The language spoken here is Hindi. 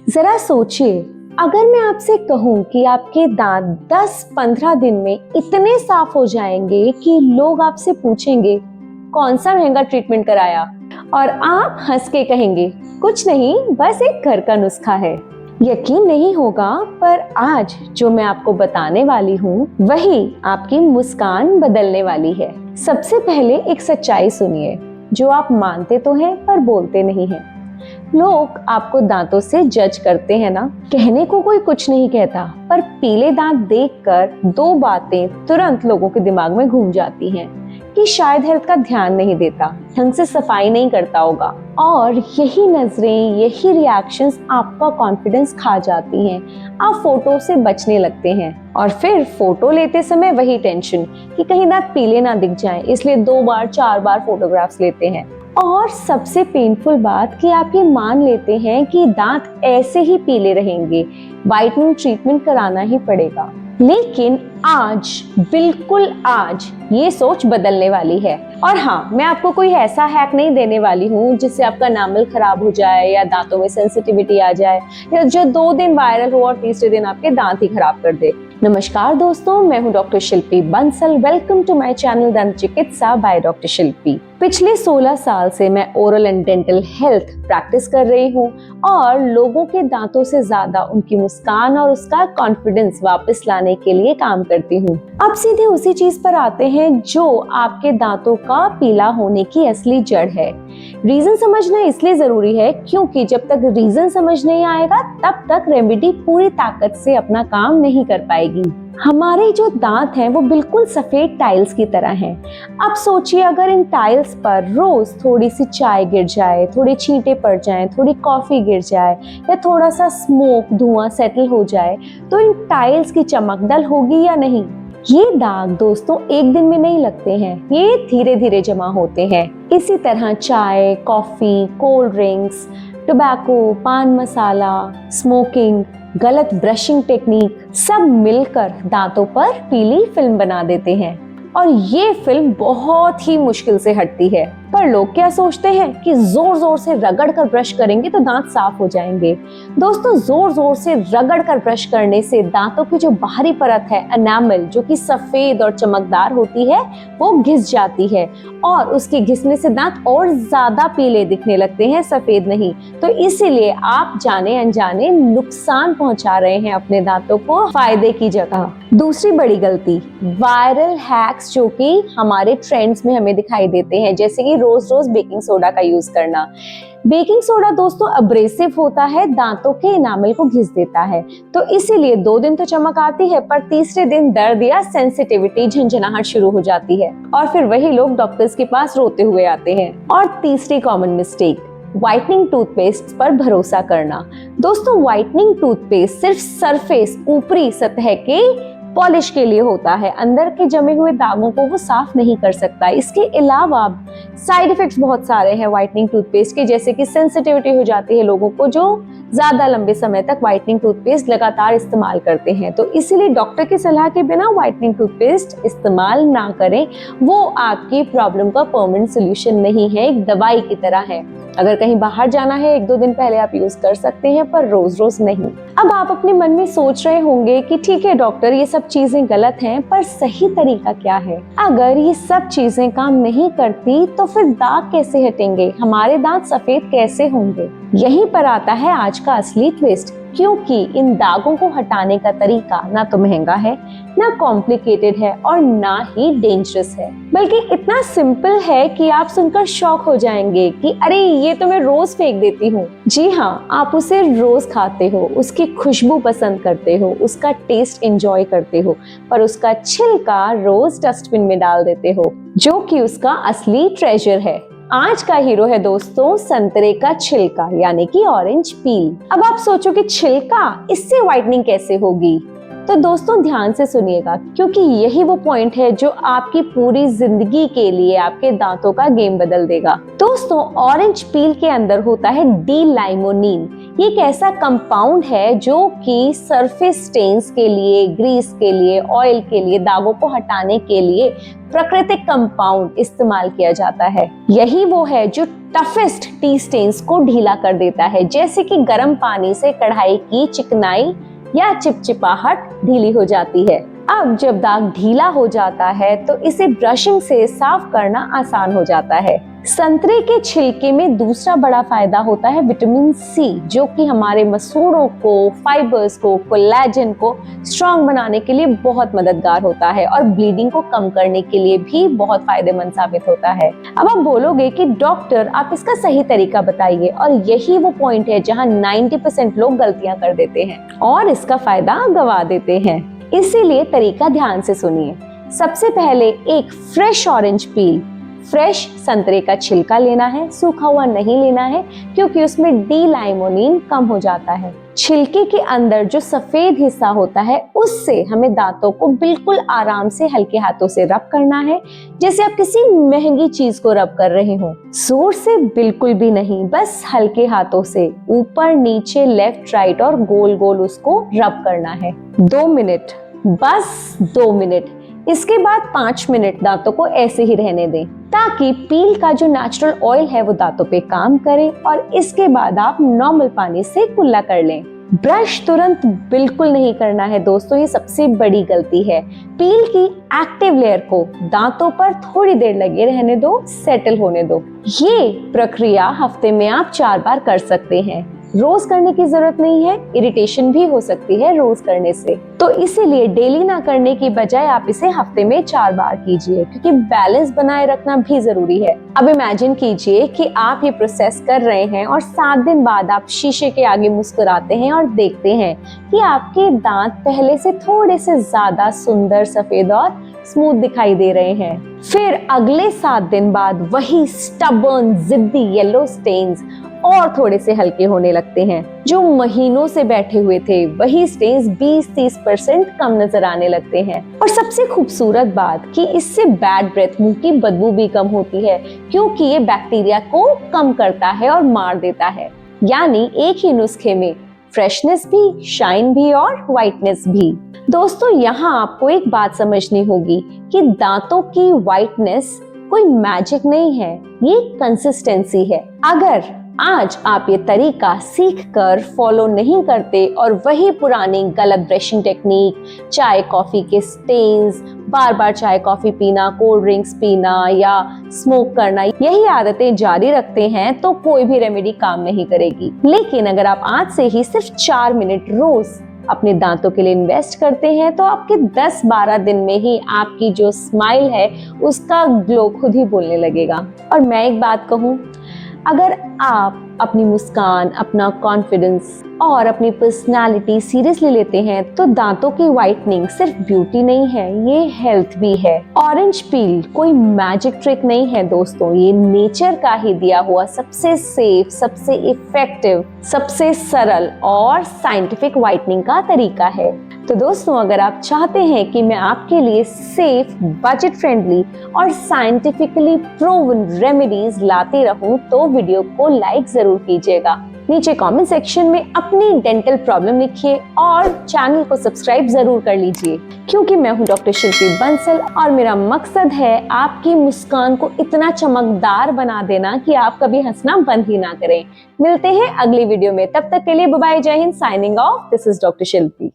जरा सोचिए, अगर मैं आपसे कहूँ कि आपके दांत 10-15 दिन में इतने साफ हो जाएंगे कि लोग आपसे पूछेंगे कौन सा महंगा ट्रीटमेंट कराया, और आप हंस के कहेंगे कुछ नहीं, बस एक घर का नुस्खा है। यकीन नहीं होगा, पर आज जो मैं आपको बताने वाली हूँ वही आपकी मुस्कान बदलने वाली है। सबसे पहले एक सच्चाई सुनिए जो आप मानते तो हैं पर बोलते नहीं हैं। लोग आपको दांतों से जज करते हैं ना। कहने को कोई कुछ नहीं कहता, पर पीले दांत देखकर दो बातें तुरंत लोगों के दिमाग में घूम जाती हैं कि शायद हेल्थ का ध्यान नहीं देता, ढंग से सफाई नहीं करता होगा, और यही नजरें, यही रिएक्शंस आपका कॉन्फिडेंस खा जाती हैं। आप फोटो से बचने लगते हैं और फिर फोटो लेते समय वही टेंशन कि कहीं दांत पीले ना दिख जाएं, इसलिए 2 बार 4 बार फोटोग्राफ्स लेते हैं। और सबसे पेनफुल बात कि आप ये मान लेते हैं कि दांत ऐसे ही पीले रहेंगे, व्हाइटनिंग ट्रीटमेंट कराना ही पड़ेगा। लेकिन आज, बिल्कुल आज, ये सोच बदलने वाली है। और हाँ, मैं आपको कोई ऐसा हैक नहीं देने वाली हूँ जिससे आपका नामल खराब हो जाए या दांतों में सेंसिटिविटी आ जाए, या जो 2 दिन वायरल हो और तीसरे दिन आपके दांत ही खराब कर दे। नमस्कार दोस्तों, मैं हूँ doctor Shilpi Bansal. Welcome to my channel दंत चिकित्सा बाय डॉक्टर शिल्पी। पिछले 16 साल से मैं oral and dental health practice कर रही हूँ और लोगों के दांतों से ज्यादा उनकी मुस्कान और उसका कॉन्फिडेंस वापस लाने के लिए काम करती हूँ। अब सीधे उसी चीज पर आते हैं जो आपके दांतों का पीला होने की असली जड़ है। रीजन समझना इसलिए जरूरी है क्योंकि जब तक रीजन समझ नहीं आएगा तब तक रेमेडी पूरी ताकत से अपना काम नहीं कर पाएगी। हमारे जो दांत हैं वो बिल्कुल सफेद टाइल्स की तरह हैं। अब सोचिए, अगर इन टाइल्स पर रोज थोड़ी सी चाय गिर जाए, थोड़े छींटे पड़ जाएं, थोड़ी कॉफी गिर जाए या थोड़ा सा स्मोक, धुआं सेटल हो जाए, तो इन टाइल्स की चमक डल होगी या नहीं? ये दाग दोस्तों एक दिन में नहीं लगते हैं, ये धीरे धीरे जमा होते हैं। इसी तरह चाय, कॉफी, कोल्ड ड्रिंक्स, टोबैको, पान मसाला, स्मोकिंग, गलत ब्रशिंग टेक्निक सब मिलकर दांतों पर पीली फिल्म बना देते हैं। और ये फिल्म बहुत ही मुश्किल से हटती है। पर लोग क्या सोचते हैं कि जोर जोर से रगड़ कर ब्रश करेंगे तो दांत साफ हो जाएंगे। दोस्तों, जोर जोर से रगड़ कर ब्रश करने से दांतों की जो बाहरी परत है, एनामल, जो कि सफेद और चमकदार होती है, वो घिस जाती है और उसके घिसने से दांत और ज्यादा पीले दिखने लगते हैं, सफेद नहीं। तो इसीलिए आप जाने अनजाने नुकसान पहुंचा रहे हैं अपने दांतों को फायदे की जगह। दूसरी बड़ी गलती, वायरल हैक्स जो कि हमारे ट्रेंड्स में हमें दिखाई देते हैं, जैसे कि रोज रोज बेकिंग सोडा का यूज करना। बेकिंग सोडा दोस्तों अब्रेसिव होता है, दांतों के इनामल को घिस देता है, तो इसीलिए 2 दिन तो चमक आती है, पर तीसरे दिन दर्द या सेंसिटिविटी, झंझनाहट शुरू हो जाती है और फिर वही लोग डॉक्टर्स के पास रोते हुए आते हैं। और तीसरी कॉमन मिस्टेक, व्हाइटनिंग टूथपेस्ट पर भरोसा करना। दोस्तों, व्हाइटनिंग टूथपेस्ट सिर्फ सरफेस, ऊपरी सतह के पॉलिश के लिए होता है, अंदर के जमे हुए दागों को वो साफ नहीं कर सकता। इसके अलावा साइड इफेक्ट्स बहुत सारे हैं व्हाइटनिंग टूथपेस्ट के, जैसे कि सेंसिटिविटी हो जाती है लोगों को जो ज्यादा लंबे समय तक व्हाइटनिंग टूथपेस्ट लगातार इस्तेमाल करते हैं। तो इसीलिए डॉक्टर की सलाह के बिना व्हाइटनिंग टूथपेस्ट इस्तेमाल ना करें, वो आपकी प्रॉब्लम का परमानेंट सोल्यूशन नहीं है, एक दवाई की तरह है। अगर कहीं बाहर जाना है 1-2 दिन पहले आप यूज कर सकते हैं, पर रोज रोज नहीं। अब आप अपने मन में सोच रहे होंगे कि ठीक है डॉक्टर, ये सब चीजें गलत हैं, पर सही तरीका क्या है? अगर ये सब चीजें काम नहीं करती तो फिर दाग कैसे हटेंगे, हमारे दांत सफेद कैसे होंगे? यहीं पर आता है आज का असली ट्विस्ट, क्योंकि इन दागों को हटाने का तरीका ना तो महंगा है, ना कॉम्प्लिकेटेड है और ना ही डेंजरस है, बल्कि इतना सिंपल है कि आप सुनकर शॉक हो जाएंगे कि अरे ये तो मैं रोज फेंक देती हूँ। जी हाँ, आप उसे रोज खाते हो, उसकी खुशबू पसंद करते हो, उसका टेस्ट एंजॉय करते हो, पर उसका छिलका रोज डस्टबिन में डाल देते हो, जो कि उसका असली ट्रेजर है। आज का हीरो है दोस्तों संतरे का छिलका, यानी कि ऑरेंज पील। अब आप सोचो कि छिलका, इससे व्हाइटनिंग कैसे होगी? तो दोस्तों ध्यान से सुनिएगा, क्योंकि यही वो पॉइंट है जो आपकी पूरी जिंदगी के लिए आपके दांतों का गेम बदल देगा। दोस्तों, ऑरेंज पील के अंदर होता है डी लाइमोनिन, ये एक ऐसा कंपाउंड है जो कि सरफेस स्टेन्स के लिए, ग्रीस के लिए, ऑयल के लिए, दागों को हटाने के लिए प्राकृतिक कंपाउंड इस्तेमाल किया जाता है। यही वो है जो टफेस्ट टी स्टेन्स को ढीला कर देता है, जैसे कि गर्म पानी से कढ़ाई की चिकनाई या चिपचिपाहट ढीली हो जाती है। अब जब दाग ढीला हो जाता है तो इसे ब्रशिंग से साफ करना आसान हो जाता है। संतरे के छिलके में दूसरा बड़ा फायदा होता है विटामिन सी, जो कि हमारे मसूड़ों को, फाइबर्स को, कोलेजन को स्ट्रॉन्ग बनाने के लिए बहुत मददगार होता है और ब्लीडिंग को कम करने के लिए भी बहुत फायदेमंद साबित होता है। अब आप बोलोगे कि डॉक्टर आप इसका सही तरीका बताइए, और यही वो पॉइंट है जहां 90% लोग गलतियां कर देते हैं और इसका फायदा गवा देते हैं। इसीलिए तरीका ध्यान से सुनिए। सबसे पहले एक फ्रेश ऑरेंज पील, फ्रेश संतरे का छिलका लेना है, सूखा हुआ नहीं लेना है क्योंकि उसमें डी लाइमोनिन कम हो जाता है। छिलके के अंदर जो सफेद हिस्सा होता है उससे हमें दांतों को बिल्कुल आराम से हल्के हाथों से रब करना है, जैसे आप किसी महंगी चीज को रब कर रहे हो। जोर से बिल्कुल भी नहीं, बस हल्के हाथों से ऊपर नीचे, लेफ्ट राइट और गोल गोल उसको रब करना है। 2 मिनट, बस 2 मिनट। इसके बाद 5 मिनट दांतों को ऐसे ही रहने दें ताकि पील का जो नेचुरल ऑयल है वो दांतों पे काम करे, और इसके बाद आप नॉर्मल पानी से कुल्ला कर लें। ब्रश तुरंत बिल्कुल नहीं करना है दोस्तों, ये सबसे बड़ी गलती है। पील की एक्टिव लेयर को दांतों पर थोड़ी देर लगे रहने दो, सेटल होने दो। ये प्रक्रिया हफ्ते में आप 4 बार कर सकते हैं। रोज करने की जरूरत नहीं है, इरिटेशन भी हो सकती है रोज करने से, तो इसीलिए डेली ना करने की बजाय आप इसे हफ्ते में 4 बार कीजिए, क्योंकि बैलेंस बनाए रखना भी जरूरी है। अब इमेजिन कीजिए कि आप ये प्रोसेस कर रहे हैं और 7 दिन बाद आप शीशे के आगे मुस्कुराते हैं और देखते हैं कि आपके दांत पहले से थोड़े से ज्यादा सुंदर, सफेद और स्मूथ दिखाई दे रहे हैं। फिर अगले 7 दिन बाद वही स्टबर्न, जिद्दी येलो स्टेन्स और थोड़े से हल्के होने लगते हैं। जो महीनों से बैठे हुए थे वही स्टेन्स 20-30% कम नजर आने लगते हैं। और सबसे खूबसूरत बात कि इससे बैड ब्रेथ, मुंह की बदबू भी कम होती है, क्योंकि ये बैक्टीरिया को कम करता है और मार देता है। यानी एक ही नुस्खे में फ्रेशनेस भी, शाइन भी और व्हाइटनेस भी। दोस्तों, यहाँ आपको एक बात समझनी होगी कि दांतों की व्हाइटनेस कोई मैजिक नहीं है, ये कंसिस्टेंसी है। अगर आज आप ये तरीका सीख कर फॉलो नहीं करते और वही पुरानी गलत ब्रशिंग टेक्निक, चाय कॉफी के स्टेन्स, बार बार चाय कॉफी पीना, कोल्ड ड्रिंक्स पीना या स्मोक करना, यही आदतें जारी रखते हैं तो कोई भी रेमेडी काम नहीं करेगी। लेकिन अगर आप आज से ही सिर्फ 4 मिनट रोज अपने दांतों के लिए इन्वेस्ट करते हैं तो आपके 10-12 दिन में ही आपकी जो स्माइल है उसका ग्लो खुद ही बोलने लगेगा। और मैं एक बात कहूँ, अगर आप अपनी मुस्कान, अपना कॉन्फिडेंस और अपनी पर्सनालिटी सीरियसली लेते हैं तो दांतों की व्हाइटनिंग सिर्फ ब्यूटी नहीं है, ये हेल्थ भी है। ऑरेंज पील कोई मैजिक ट्रिक नहीं है दोस्तों, ये नेचर का ही दिया हुआ सबसे सेफ, सबसे इफेक्टिव, सबसे सरल और साइंटिफिक व्हाइटनिंग का तरीका है। तो दोस्तों, अगर आप चाहते हैं कि मैं आपके लिए सेफ, बजट फ्रेंडली और साइंटिफिकली प्रूवन रेमेडीज लाती रहूं तो वीडियो को लाइक जरूर कीजिएगा। नीचे कमेंट सेक्शन में अपनी डेंटल प्रॉब्लम लिखिए और चैनल को सब्सक्राइब जरूर कर लीजिए, क्योंकि मैं हूं डॉक्टर शिल्पी बंसल और मेरा मकसद है आपकी मुस्कान को इतना चमकदार बना देना कि आप कभी हंसना बंद ही ना करें। मिलते हैं अगली वीडियो में, तब तक के लिए बाय बाय, जय Hind, signing off, this is doctor Shilpi.